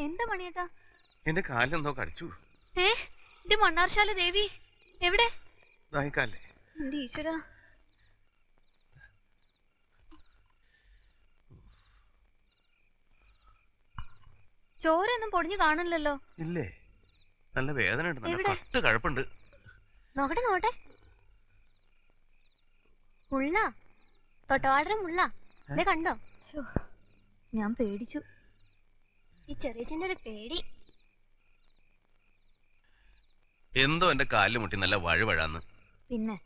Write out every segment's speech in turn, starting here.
എന്താ മണിയേട്ടാ? എന്റെ കാലിലെന്തോ കടിച്ചു. ഇത് മണ്ണാർശാല ദേവി എവിടെ? എന്റെ ഈശ്വര, ചോരൊന്നും പൊടിഞ്ഞു കാണില്ലല്ലോ. ഇല്ലേ, നല്ല വേദന ഉണ്ട്, നല്ല കഴപ്പുണ്ട്. നോക്കട്ടെ നോക്കട്ടെ. മുള്ള, തൊട്ടവാടര മുള്ള കണ്ടോ? ഞാൻ പേടിച്ചു. ഈ ചെറിയച്ഛൻ്റെ ഒരു പേടി. എന്തോ എന്റെ കാലിൽ മുട്ടി നല്ല വഴുവഴാന്ന്. പിന്നെ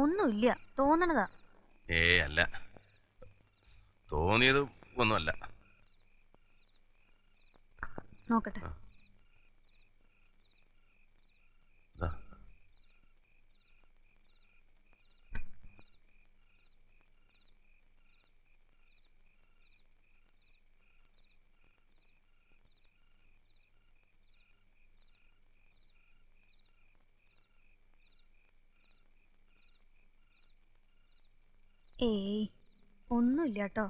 ഒന്നുമില്ല, തോന്നണതാ. അല്ല, തോന്നിയത് ഒന്നുമല്ല. നോക്കട്ടെ. ഒന്നുമില്ല കേട്ടോ.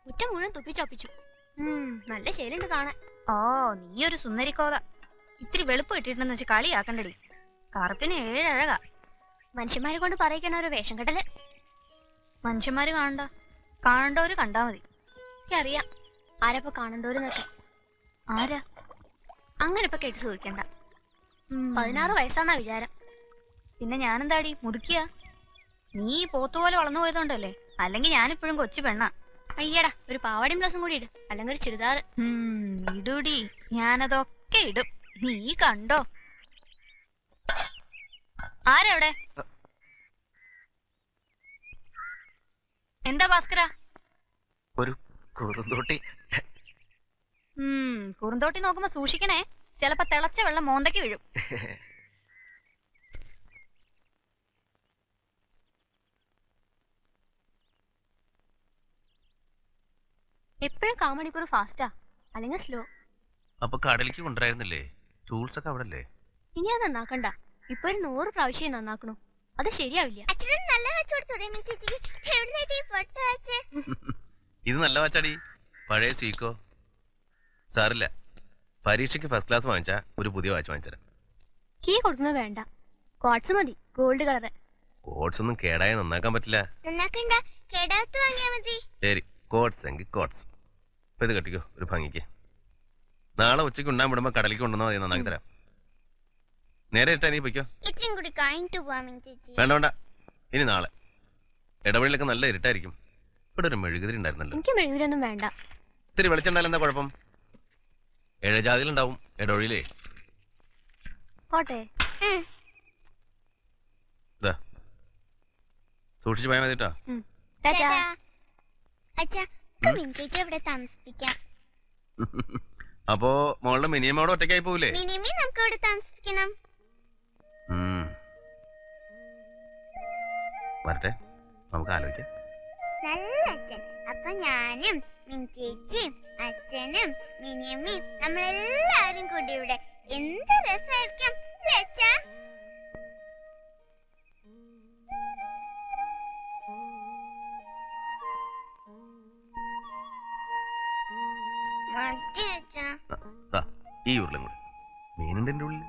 മുറ്റം മുഴുവൻ തുപ്പിച്ചൊപ്പിച്ചു. നല്ല ശേലുണ്ട് കാണാൻ. നീ ഒരു സുന്ദരിക്കോത. ഇത്തിരി വെളുപ്പ് ഇട്ടിട്ടുണ്ടെന്ന് വെച്ച് കളിയാക്കണ്ടടി. കറുപ്പിന് 7 അഴകാ. മനുഷ്യന്മാരെ കൊണ്ട് പറയിക്കണ ഒരു വേഷം കെട്ടല്. മനുഷ്യന്മാര് കാണണ്ടവര് കണ്ടാ മതി. എനിക്കറിയാം ആരപ്പോ കാണണ്ടവരെന്നൊക്കെ. ആരാ? അങ്ങനെ ഇപ്പൊ കേട്ട് ചോദിക്കണ്ട. 16 വയസ്സാന്നാ വിചാരം. പിന്നെ ഞാനെന്താടി മുതുക്കിയ? നീ പോത്തുപോലെ വളർന്നു പോയതുകൊണ്ടല്ലേ, അല്ലെങ്കിൽ ഞാനിപ്പോഴും കൊച്ചു പെണ്ണാ. അയ്യടാ, ഒരു പാവാടിയും ബ്ലൗസും കൂടി ഇട്, അല്ലെങ്കിൽ ഒരു ചുരിദാർ. ഇടൂടി, ഞാനതൊക്കെ ഇടും. നീ കണ്ടോ? ആരവിടെ? എന്താ ഭാസ്കര? ഒരു കുറുന്തോട്ടി. കുറുന്തോട്ടി നോക്കുമ്പോ സൂക്ഷിക്കണേ, ചിലപ്പോ തിളച്ച വെള്ളം മോന്തയ്ക്ക് വീഴും. എപ്പോഴും കാമണിക്കൂർ ഫാസ്റ്റാ, അല്ലെങ്കിൽ സ്ലോ. അപ്പൊ കടലിലേക്ക് കൊണ്ടുവരായിരുന്നില്ലേ? ടൂൾസ് ഒക്കെ അവിടെ അല്ലേ? ഇനി അത് നന്നാക്കണ്ട. ഇപ്പൊ ഒരു 100 പ്രാവശ്യം നന്നാക്കണു. അത് ശരിയാവില്ല. അച്ഛനും നല്ല വെച്ചു കൊടുത്തൂടെ മിനി ചേച്ചിക്ക്? എവിടെ ഈ പൊട്ട വെച്ച്? ഇത് നല്ല വാച്ചാടി, പഴയ സീക്കോ. സാറില്ല, പരീക്ഷയ്ക്ക് ഫസ്റ്റ് ക്ലാസ് വാങ്ങിച്ചാ ഒരു പുതിയ വാച്ച് വാങ്ങിച്ചരാം. കീ കൊടുക്കുന്നത് വേണ്ട, ക്വാർട്സ് മതി, ഗോൾഡ് കളർ. കോട്സ് ഒന്നും കേടായ നന്നാക്കാൻ പറ്റില്ല. നന്നാക്കണ്ട, കേടാത്ത് വാങ്ങിയാ മതി. ശരി, കോട്സ് എങ്കിൽ കോട്സ്. ഇപ്പൊ ഇത് കെട്ടിക്കോ ഒരു ഭംഗിക്ക്. നാളെ ഉച്ചയ്ക്ക് ഉണ്ടാൻ വിടുമ്പോ കടലിലേക്ക് കൊണ്ടുവന്നാൽ മതി, നന്നാക്കി തരാം. നേരെ ഇട്ടാ നീ പൊയ്ക്കോ. ഇത്രയും കൂടി കഴിഞ്ഞിട്ട് പോവാ മിനി ചേച്ചി. വേണ്ട വേണ്ട, ഇനി നാളെ. ഇടവഴിയിലൊക്കെ നല്ല ഇരുട്ടായിരിക്കും. ഇവിടെ ഒരു മെഴുകുതിരി ഉണ്ടായിരുന്നല്ലോ. എനിക്ക് മെഴുകുതിരൊന്നും വേണ്ട. ഇത്തിരി വെളിച്ചുണ്ടായാലും എന്താ കുഴപ്പം? ഏഴജാതിയിലുണ്ടാവും ഇടവഴിയിലേ. പോട്ടെ. ഇതാ സൂക്ഷിച്ചു പോയാൽ മതിട്ടോ. അച്ഛാ, മിനി ചേച്ചി ഇവിടെ താമസിപ്പിക്കാം. അപ്പോ മോളുടെ മിനിയമ്മോടെ ഒറ്റയ്ക്കായി പോവില്ലേ? മിനിമി നമുക്ക് ഇവിടെ താമസിപ്പിക്കണം. വരട്ടെ, നമുക്ക് ആലോചിക്കാം. നല്ല അച്ഛൻ. അപ്പൊ ഞാനും മിനി ചേച്ചിയും അച്ഛനും മിനിയമ്മയും നമ്മളെല്ലാരും കൂടി ഇവിടെ എന്ത് രസമായിരിക്കും അച്ഛാ. ഈ ഉരുളും കൂടി മീനുണ്ട് എന്റെ ഉള്ളിൽ.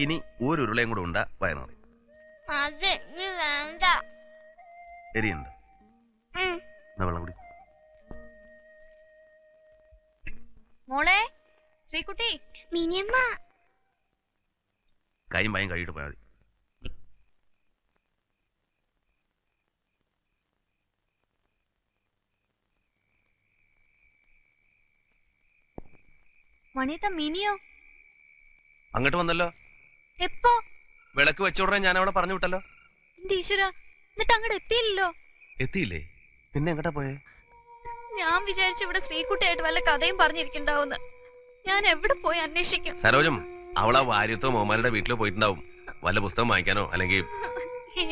ഇനി ഒരു ഉരുളയും കൂടെ ഉണ്ടാ വയനാട്. അതെ, വേണ്ട. എരിയുണ്ട്, വെള്ളം കൂടി. മോളെ ശ്രീകുട്ടി. മിനിയമ്മ. കൈയും പായും കഴിയിട്ട് പോയാൽ മതി. മണിയത്ത മിനിയോ അങ്ങോട്ട് വന്നല്ലോ. എപ്പോ? വിളക്ക് വെച്ചോടനെ ഞാൻ അവിടെ പറഞ്ഞു വിട്ടല്ലോ. എന്റെ ഈശ്വര, എന്നിട്ട് അങ്ങോട്ട് എത്തിയില്ലല്ലോ. എത്തിയില്ലേ? പിന്നെ എങ്ങോട്ടാ പോയേ? ഞാൻ വിചാരിച്ചു ഇവിടെ ശ്രീകുട്ടിയായിട്ട് വല്ല കഥയും പറഞ്ഞിരിക്കണ്ടാവുന്ന്. ഞാൻ എവിടെ പോയി അന്വേഷിക്കും? സരോജം, അവളാ വാര്യത്തോ മോമാരുടെ വീട്ടിലോ പോയിട്ടുണ്ടാവും, വല്ല പുസ്തകം വാങ്ങിക്കാനോ. അല്ലെങ്കിൽ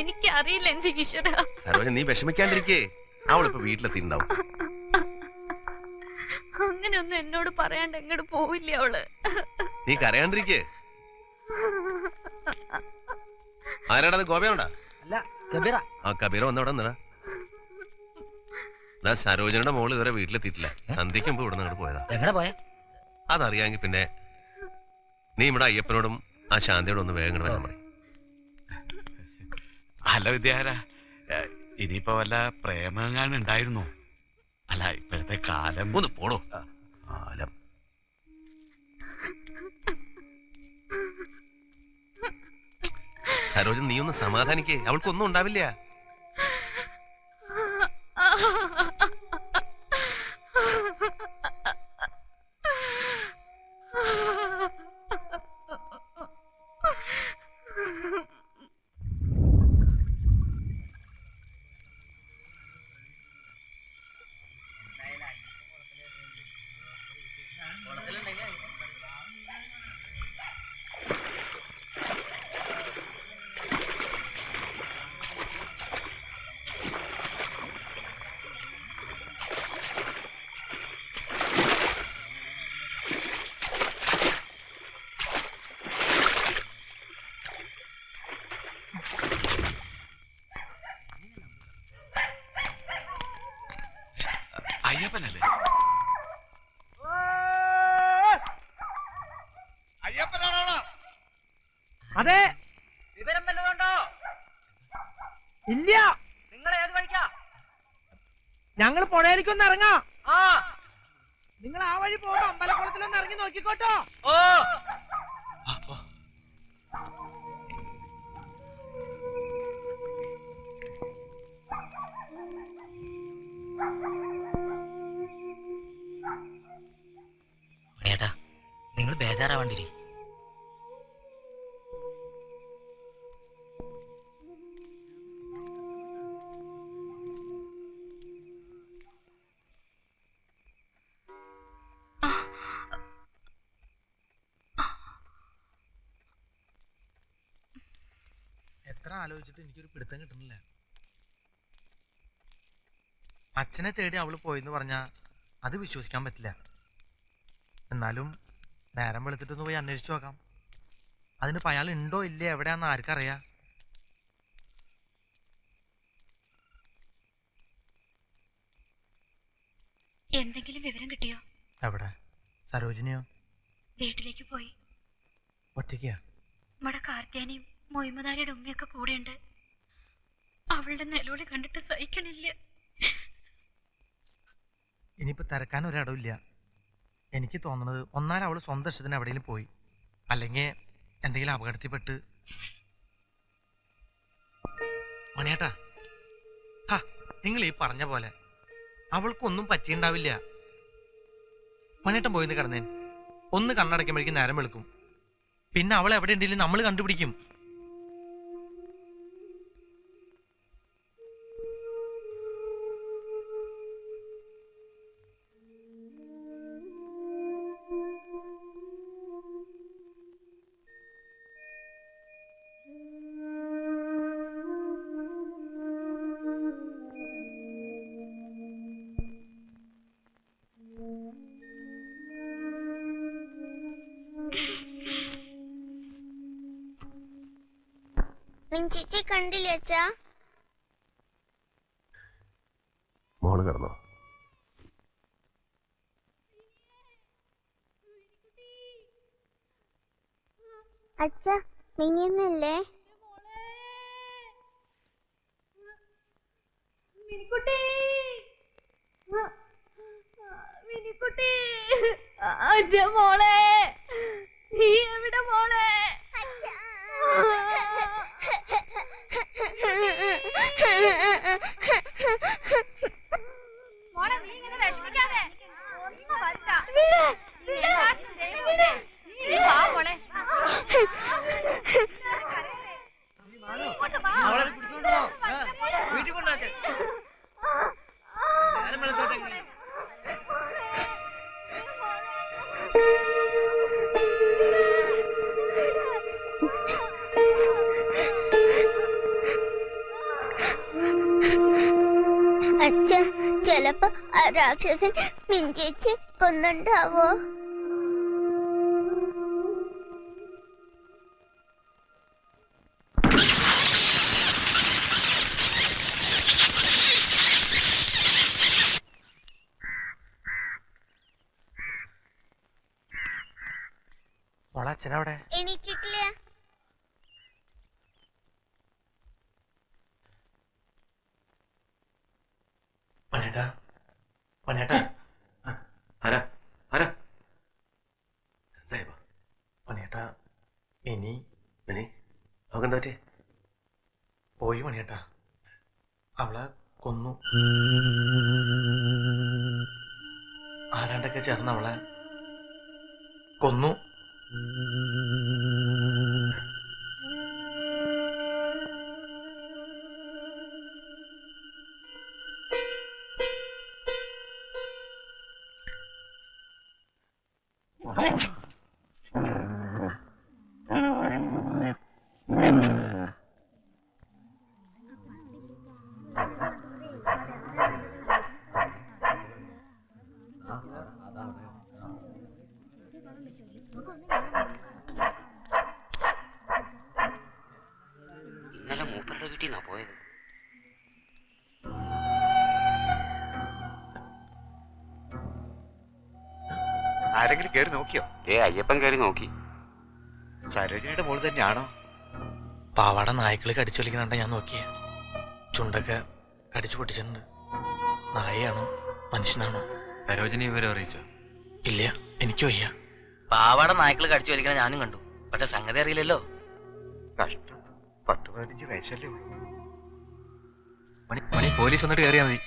എനിക്കറിയില്ല എന്റെ ഈശ്വര. സരോജം, നീ വിഷമിക്കാണ്ടിരിക്കേ, അവളിപ്പോ വീട്ടിലെത്തിണ്ടാവും. അങ്ങനെയൊന്നും എന്നോട് പറയാണ്ട് എങ്ങോട്ട് പോവില്ല അവള്. നീ കരയാണ്ടിരിക്കേ. ആരാടാ? ഗോപയാണോടാ? ആ കബീറ വന്നവിടെ നിന്നാ. സരോജനയുടെ മോള് ഇതുവരെ വീട്ടിലെത്തിയിട്ടില്ല. സന്ധ്യയ്ക്ക് മുമ്പ് ഇവിടെ നിന്ന് പോയതാ. എങ്ങനെ പോയ? അതറിയാമെങ്കിൽ പിന്നെ നീ ഇവിടെ അയ്യപ്പനോടും ആ ശാന്തിയോടും ഒന്ന് വേഗം വരാൻ പറയും. അല്ല വിദ്യാര, ഇനിയിപ്പോ വല്ല പ്രേമങ്ങാനും ഉണ്ടായിരുന്നോ? അല്ല, ഇപ്പോഴത്തെ കാലം. ഒന്ന് പോടോ. കാലം സരോജൻ, നീ ഒന്ന് സമാധാനിക്കേ, അവൾക്കൊന്നും ഉണ്ടാവില്ല. അയ്യപ്പനല്ലേ? അതെ. വിവരം വല്ലതുണ്ടോ? ഇല്ല. നിങ്ങൾ ഏത് വഴിക്കാ? ഞങ്ങൾ പുഴയിലേക്കൊന്ന് ഇറങ്ങാം. നിങ്ങൾ ആ വഴി പോകുമ്പോ അമ്പലക്കുളത്തിലൊന്ന് ഇറങ്ങി നോക്കിക്കോട്ടോ. ഓ. ഏട്ടാ, നിങ്ങൾ ബേജാറാവണ്ടിരി. എത്ര ആലോചിച്ചിട്ട് എനിക്കൊരു പിടുത്തം കിട്ടുന്നില്ല. അച്ഛനെ തേടി അവള് പോയെന്ന് പറഞ്ഞാ അത് വിശ്വസിക്കാൻ പറ്റില്ല. എന്നാലും നേരം വെളുത്തിട്ടൊന്ന് പോയി അന്വേഷിച്ചു നോക്കാം. അതിനിപ്പോ അയാൾ ഉണ്ടോ ഇല്ലേ എവിടെയാന്ന് ആർക്കറിയാ? എന്തെങ്കിലും വിവരം കിട്ടിയോ? എവിടെ? സരോജിനിയോ? വീട്ടിലേക്ക് പോയി. ഒറ്റയ്ക്കാ? നമ്മുടെ കാർത്തിയാനിയും മൊയ്മദാരിയുടെ ഉമ്മയൊക്കെ കൂടെയുണ്ട്. അവളുടെ നിലവിളി കണ്ടിട്ട് സഹിക്കണില്ല. ഇനിയിപ്പോ തിരക്കാൻ ഒരിടവില്ല. എനിക്ക് തോന്നുന്നത് ഒന്നാലും അവള് സ്വന്തം ഇഷ്ടത്തിന് എവിടെയെങ്കിലും പോയി, അല്ലെങ്കിൽ എന്തെങ്കിലും അപകടത്തിൽപ്പെട്ട്. മണിയേട്ടാ, നിങ്ങൾ ഈ പറഞ്ഞ പോലെ അവൾക്കൊന്നും പറ്റിയുണ്ടാവില്ല. മണിയേട്ടൻ പോയിന്ന് കിടന്നേൻ. ഒന്ന് കണ്ണടയ്ക്കുമ്പോഴേക്കും നേരം വെളുക്കും. പിന്നെ അവൾ എവിടെ ഉണ്ടെങ്കിലും നമ്മൾ കണ്ടുപിടിക്കും. മിഞ്ചേച്ചി കണ്ടില്ലേ അച്ഛാ? മോള് കിടന്നോ? അച്ഛാ, മിനിയമ്മല്ലേ? മോളെ, നീ എവിടെ മോളെ? മോളെ, നീ ഇങ്ങനെ വിഷമിക്കാതെ. ഒന്നും വരണ്ട. നീ വാ മോളെ. വീട്ടിൽ കൊണ്ടാട്ടെ. അച്ഛ, ചെലപ്പോ ആ രാക്ഷസൻ മിഞ്ചേച്ചി കൊന്നുണ്ടാവോ? മോളെ, അച്ഛനവിടെ? എണീറ്റിട്ടില്ല. പനേട്ടാ, പനേട്ടാ. ആരാ ആരാ? എന്താ പനേട്ടാ, ഇനി അവക്കെന്താ പറ്റി? പോയി പനേട്ടാ. അവളെ കൊന്നു. ആരാണ്ടൊക്കെ ചേർന്ന് അവളെ കൊന്നു. ഇന്നലെ മൂപ്പരുടെ വീട്ടിൽ നിന്നാ പോയത്. ആരെങ്കിലും കയറി നോക്കിയോ? അയ്യപ്പൻ കയറി നോക്കി. സരോജിനിയുടെ മോള് തന്നെയാണോ? പാവാട നായ്ക്കള് കടിച്ചൊലിക്കണണ്ട ഞാൻ നോക്കിയ. ചുണ്ടൊക്കെ കടിച്ചു പൊട്ടിച്ചിട്ടുണ്ട്. നായയാണോ മനുഷ്യനാണോ? സരോജിനി വിവരം അറിയിച്ചോ? ഇല്ല, എനിക്ക് വയ്യ. പാവാട നായ്ക്കള് കടിച്ചു വലിക്കണ ഞാനും കണ്ടു. പക്ഷെ സംഗതി അറിയില്ലല്ലോ. കഷ്ടം, 10-15 വയസ്സല്ലേ ഉള്ളൂ. മണി പോലീസ് വന്നിട്ട് കയറിയാ മതി.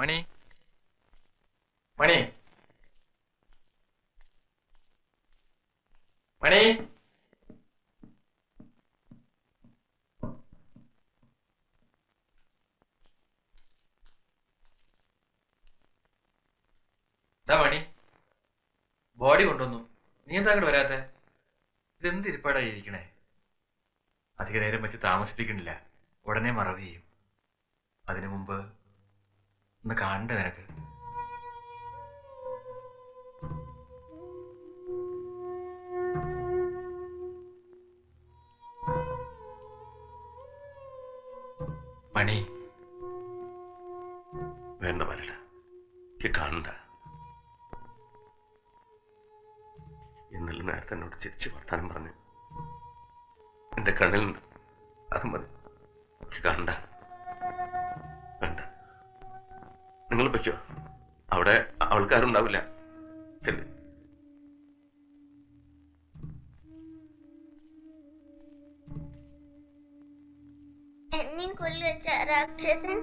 മണി മണി മണി മണി ബോഡി കൊണ്ടുവന്നു. നീ എന്താ അങ്ങോട്ട് വരാത്തെ? ഇതെന്ത് ഇരിപ്പാടായി ഇരിക്കണേ? അധിക നേരം വെച്ച് താമസിപ്പിക്കണില്ല, ഉടനെ മറവ് ചെയ്യും. അതിനു മുമ്പ് ഒന്ന് കാണണ്ടേ നിനക്ക്? മണി വേണ്ട മലട, എനിക്ക് കാണണ്ട. ഇന്നലെ നേരത്തെ എന്നോട് ചിരിച്ച് വർത്താനം പറഞ്ഞ് എന്റെ കണ്ണിലുണ്ട്, അത് മതി. എനിക്ക് കാണണ്ട, വേണ്ട. നിങ്ങൾ പൊയ്ക്കോ, അവിടെ ആൾക്കാരുണ്ടാവില്ല. ചെല്ലു. എന്നെയും കൊല്ലുവെച്ച രാക്ഷസൻ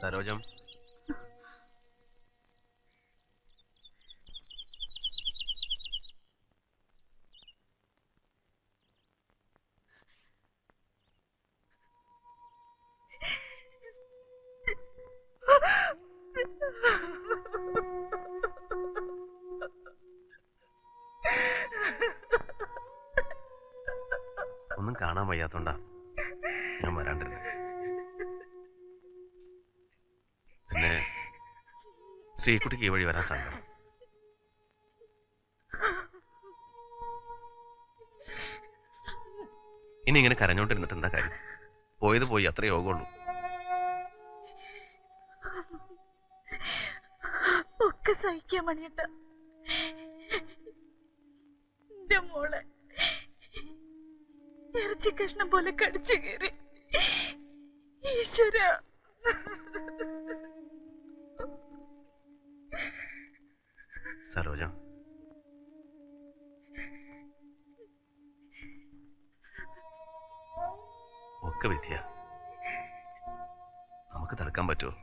സരോജം, ഒന്നും കാണാൻ വയ്യാത്തോണ്ടാ ഞാൻ വരാണ്ടിരുന്നത്. പിന്നെ ശ്രീകുട്ടിക്ക് ഈ വഴി വരാൻ സങ്കടം. ഇനി ഇങ്ങനെ കരഞ്ഞോണ്ടിരുന്നിട്ട് എന്താ കാര്യം? പോയത് പോയി, അത്ര യോഗമുള്ളൂ. ഒക്കെ സഹിക്കാൻ മണിയണ്ട. എന്റെ മോളെ ഇറച്ചി കഷ്ണം പോലെ കടിച്ചു കയറി. ഈശ്വര, സരോജം, ഒക്കെ വിദ്യ, നമുക്ക് തടുക്കാൻ പറ്റുമോ?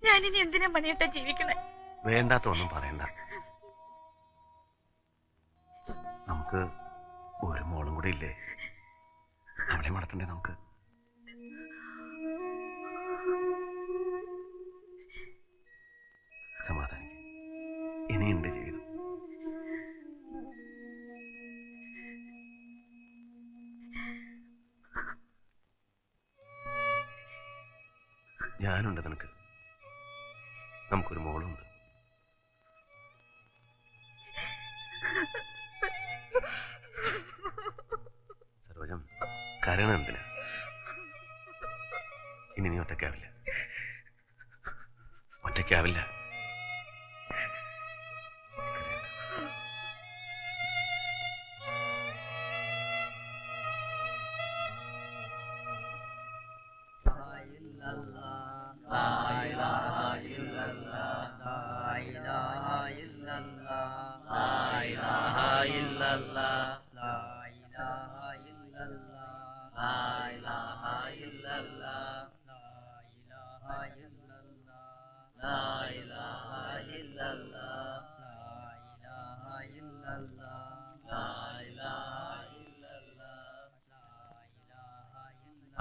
ഞാനിനി എന്തിനാ മണിയേട്ട ജീവിക്കണേ? വേണ്ടാത്ത ഒന്നും പറയണ്ട. നമുക്ക് ഒരു മോളും കൂടി ഇല്ലേ? അവളെ വളർത്തണ്ടേ നമുക്ക്? സമാധാനിക്ക്, ഇനിയുണ്ട് ജീവിതം. ഞാനുണ്ട് നിനക്ക്, നമുക്കൊരു മോളുണ്ട്. സരോജം, കരണം എന്തിനാ? ഇനി നീ ഒറ്റയ്ക്കാവില്ല, ഒറ്റയ്ക്കാവില്ല.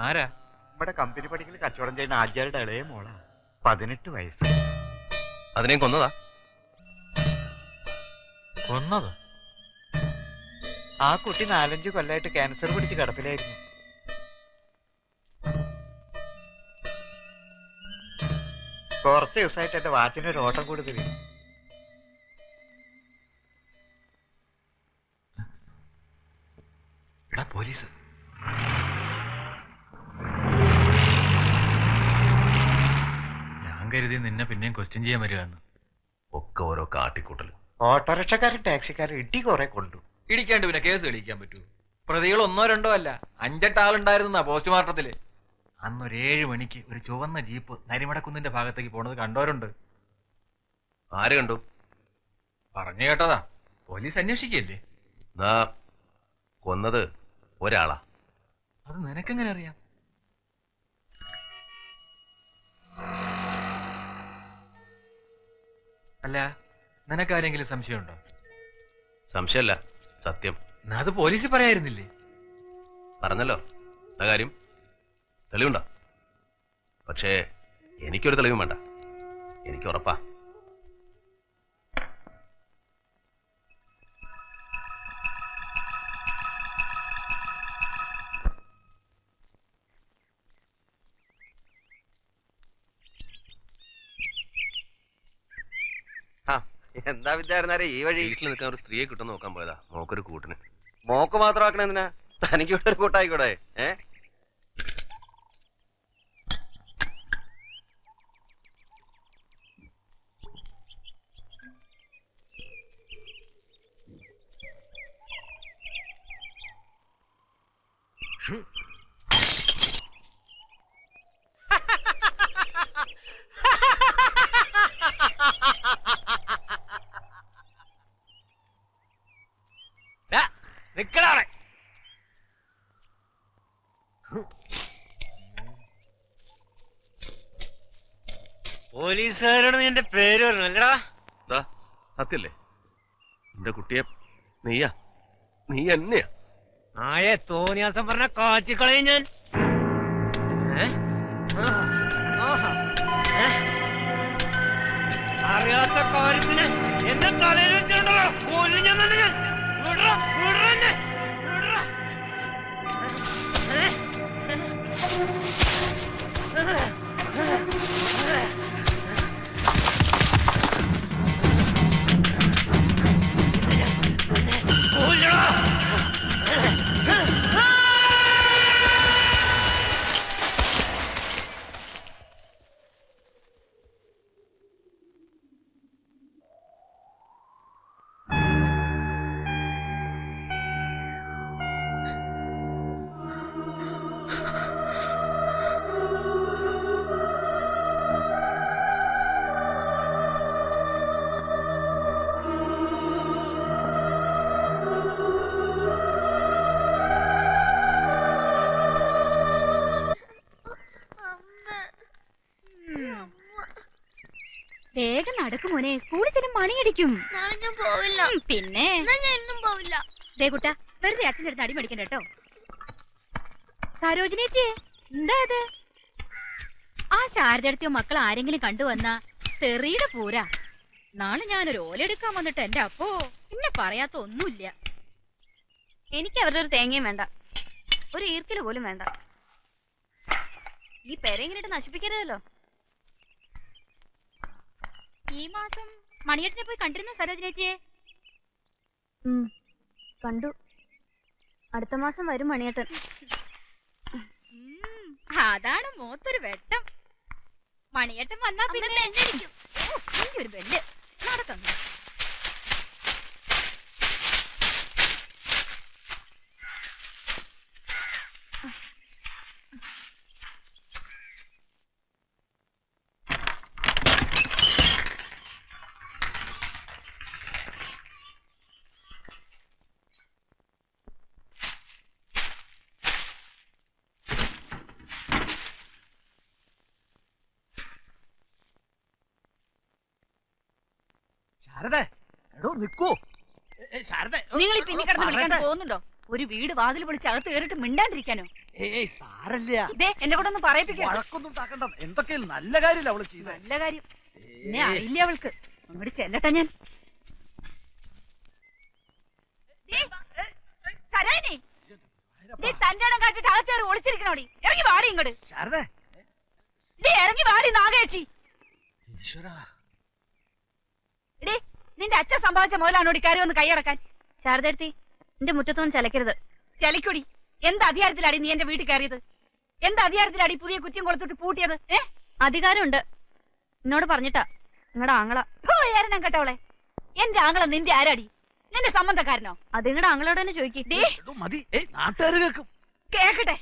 ആരാ? നമ്മുടെ കമ്പനി പഠിക്കൽ കച്ചവടം ചെയ്യുന്ന ആചാരുടെ ഇളയ മോളാ, 18 വയസ്സ്. അതിനെ കൊന്നതാ? കൊന്നതോ? ആ കുട്ടി 4-5 കൊല്ലമായിട്ട് ക്യാൻസർ പിടിച്ച് കിടപ്പിലായിരുന്നു. കുറച്ച് ദിവസമായിട്ട് എന്റെ വാച്ചിനൊരു ഓട്ടം കൂടുതൽ. എടാ പോലീസ്! ഞാൻ കരുതി നിന്നെ പിന്നെയും ക്വസ്റ്റ്യൻ ചെയ്യാൻ വരുവാന്ന്. ഒക്കെ ഓരോ കാട്ടിക്കൂട്ടൽ. ഓട്ടോറിക്ഷക്കാരും ടാക്സിക്കാരും ഇടി കുറെ കൊണ്ടു. ഇടിക്കാണ്ട് പിന്നെ കേസ് തെളിയിക്കാൻ പറ്റൂ? പ്രതികൾ 1-2 അല്ല, 5-8 ആളുണ്ടായിരുന്നാ പോസ്റ്റ്മോർട്ടത്തില്. അന്നൊരു 7 മണിക്ക് ഒരു ചുവന്ന ജീപ്പ് നരിമടക്കുന്നിന്റെ ഭാഗത്തേക്ക് പോണത് കണ്ടവരുണ്ട്. ആര് കണ്ടു? പറഞ്ഞു കേട്ടതാ. പോലീസ് അന്വേഷിക്കല്ലേ? കൊന്നത് ഒരാളാ, അത് നിനക്കെങ്ങനെ അറിയാം? അല്ല, നിനക്കാരെങ്കിലും സംശയമുണ്ടോ? സംശയമല്ല, സത്യം. എന്നാ അത് പോലീസ് പറയായിരുന്നില്ലേ? പറഞ്ഞല്ലോ ആ കാര്യം. തെളിവുണ്ടോ? പക്ഷേ എനിക്കൊരു തെളിവും വേണ്ട, എനിക്ക് ഉറപ്പാ. എന്താ വിദ്യാർത്ഥി ഈ വഴി? വീട്ടിൽ നിൽക്കാൻ ഒരു സ്ത്രീയെ കിട്ടുന്ന നോക്കാൻ പോയതാ, മോക്കൊരു കൂട്ടിന്. മോക്ക് മാത്രമാക്കണ എന്തിനാ? തനിക്ക് ഇവിടെ ഒരു കൂട്ടായിക്കൂടെ? നിക്കടാളെ. പോലീസുകാരോട് നിന്റെ പേര് പറഞ്ഞു അല്ലടാ? സത്യല്ലേ? എന്റെ കുട്ടിയെ നീയാ? നീ എന്നെയാ? ആയെ തോന്നിയാസം പറഞ്ഞ കാച്ചിക്കളയും ഞാൻ. അറിയാത്ത കാര്യത്തിന് എന്റെ തലയിൽ വെച്ചിട്ടുണ്ടോ കൊല്ലു ഞാൻ തന്നെ ഞാൻ. വേഗം നടക്കും മോനെ, സ്കൂളിൽ ചെല്ലും മണിയടിക്കും. നാളെ ഞാൻ പോവില്ല. പിന്നെ ഞാൻ എന്നും പോവില്ല. ദേ കുട്ടാ, വെറുതെ അച്ഛൻ്റെ അടുത്ത് അടി മേടിക്കണ്ട കേട്ടോ. സരോജിനേച്ചിയെ, എന്താ ഇത്? ആ ശാരദയോ മക്കൾ ആരെങ്കിലും കണ്ടുവന്നാ തെറിയുടെ പൂരാ. നാളെ ഞാനൊരു ഓലെടുക്കാൻ വന്നിട്ട് എന്റെ അപ്പോ പിന്നെ പറയാത്ത ഒന്നുമില്ല. എനിക്ക് അവരുടെ ഒരു തേങ്ങയും വേണ്ട, ഒരു ഈർക്കില് പോലും വേണ്ട. ഈ പെരയിങ്ങനെ നശിപ്പിക്കരുതല്ലോ. ഈ മാസം മണിയേട്ടനെ പോയി കണ്ടിരുന്നു സരോജിനേച്ചിയെ? കണ്ടു. അടുത്ത മാസം വരും മണിയേട്ടൻ. അതാണ് മോത്തൊരു വെട്ടം. മണിയേട്ടൻ വന്നാ പിന്നെ ഒരു ബെല്ല് നടക്കുന്നു. നിങ്ങൾ ഈ പിന്നെ കിടന്ന് വിളിക്കാൻ പോകുന്നുണ്ടോ? ഒരു വീട് വാതിൽ വിളിച്ച് അകത്ത് കയറിട്ട് മിണ്ടാണ്ടിരിക്കാനോ? എന്നെ കൂടെ ഒന്ന് പറയിപ്പിക്കാം. എന്തൊക്കെയും നല്ല കാര്യമില്ല അവള് ചെയ്ത. നല്ല കാര്യം എന്നെ അറിയില്ല അവൾക്ക്. അങ്ങോട്ട് ചെല്ലട്ടെ ഞാൻ. തന്റെ ഇടം കാട്ടിട്ട് അകത്ത് കയറി ഒളിച്ചിരിക്കണോടി. ഇറങ്ങി വാടി ഇങ്ങോട്ട്. ഇറങ്ങി വാടി നാഗേച്ചി. നിന്റെ അച്ഛൻ സംഭവിച്ച മുതലാണോടി കാര്യം ഒന്ന് കൈയടക്കാൻ. ശാരദത്തി, എന്റെ മുറ്റത്തൊന്നും ചലക്കരുത്. ചലിക്കൊടി. എന്ത് അധികാരത്തിലാടി നീ എന്റെ വീട്ടിൽ കയറിയത്? എന്ത് അധികാരത്തിലാടി പുതിയ കുറ്റിയും കൊളുത്തിട്ട് പൂട്ടിയത്? അധികാരമുണ്ട്, എന്നോട് പറഞ്ഞിട്ടാ നിങ്ങളുടെ ആങ്ങള. പോയാരണം കേട്ടവളെ. എന്റെ ആങ്ങള നിന്റെ ആരാടി? നിന്റെ സംബന്ധക്കാരനോ? അത് നിങ്ങളുടെ ആങ്ങളോട് തന്നെ ചോദിക്കേ. കേക്കട്ടെ,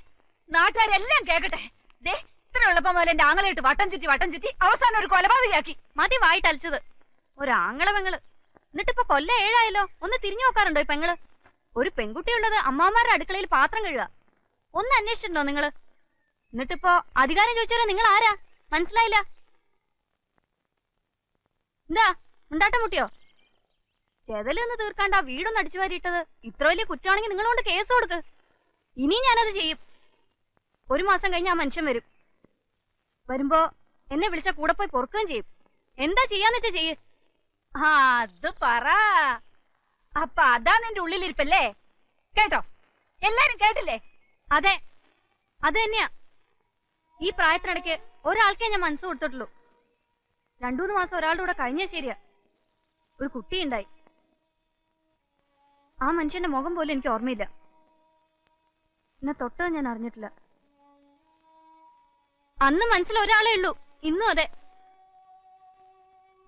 നാട്ടുകാരെല്ലാം കേക്കട്ടെ. ദേ ഇത്ര എളുപ്പം പോലെ എന്റെ ആങ്ങളായിട്ട് വട്ടം ചുറ്റി അവസാനം ഒരു കൊലപാതകയാക്കി. മതി വായിട്ടലച്ചത്. ഒരാങ്ങള പെങ്ങള്, എന്നിട്ടിപ്പോ കൊല്ല 7 ആയല്ലോ. ഒന്ന് തിരിഞ്ഞു നോക്കാറുണ്ടോ ഈ പെങ്ങള്? ഒരു പെൺകുട്ടിയുള്ളത് അമ്മാമാരുടെ അടുക്കളയിൽ പാത്രം കഴുകുക. ഒന്ന് അന്വേഷിച്ചിട്ടുണ്ടോ നിങ്ങള്? എന്നിട്ടിപ്പോ അധികാരം ചോദിച്ചാലോ നിങ്ങൾ ആരാ? മനസ്സിലായില്ല. എന്താ ഉണ്ടാട്ടം മുട്ടിയോ? ചെതലൊന്ന് തീർക്കാണ്ട് ആ വീടൊന്ന് അടിച്ചു വാരിയിട്ടത് ഇത്ര വലിയ കുറ്റമാണെങ്കിൽ നിങ്ങളോണ്ട് കേസ് കൊടുക്ക്. ഇനിയും ഞാനത് ചെയ്യും. 1 മാസം കഴിഞ്ഞ് ആ മനുഷ്യൻ വരും. വരുമ്പോ എന്നെ വിളിച്ച കൂടെ പോയി പൊറുക്കുകയും ചെയ്യും. എന്താ ചെയ്യാന്ന് വെച്ചാ ചെയ്യ്. അത് പറ. അപ്പൊ അതാ നിന്റെ ഉള്ളിലിരിപ്പല്ലേ? കേട്ടോ? എല്ലാരും കേട്ടില്ലേ? അതെ, അത് തന്നെയാ. ഈ പ്രായത്തിനിടയ്ക്ക് ഒരാൾക്കേ ഞാൻ മനസ്സ് കൊടുത്തിട്ടുള്ളൂ. 2-3 മാസം ഒരാളുടെ കൂടെ കഴിഞ്ഞാൽ ശരിയാ. ഒരു കുട്ടിയുണ്ടായി. ആ മനുഷ്യന്റെ മുഖം പോലും എനിക്ക് ഓർമ്മയില്ല. എന്നെ തൊട്ടത് ഞാൻ അറിഞ്ഞിട്ടില്ല. അന്ന് മനസ്സിൽ ഒരാളേ ഉള്ളൂ. ഇന്നും അതെ.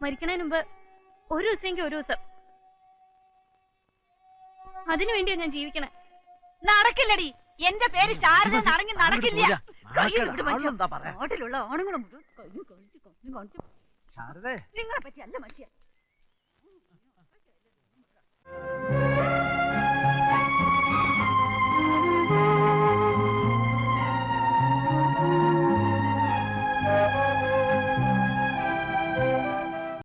മരിക്കണതിന് മുമ്പ് ഒരു ദിവസമെങ്കിൽ ഒരു ദിവസം. അതിനു വേണ്ടിയാ ഞാൻ ജീവിക്കണേ. നടക്കില്ലടി. എന്റെ പേര് ശാരദ നടങ്ങി നടക്കില്ല. നാട്ടിലുള്ള ആണുങ്ങളും നിങ്ങളെ പറ്റി അല്ല മനുഷ്യ.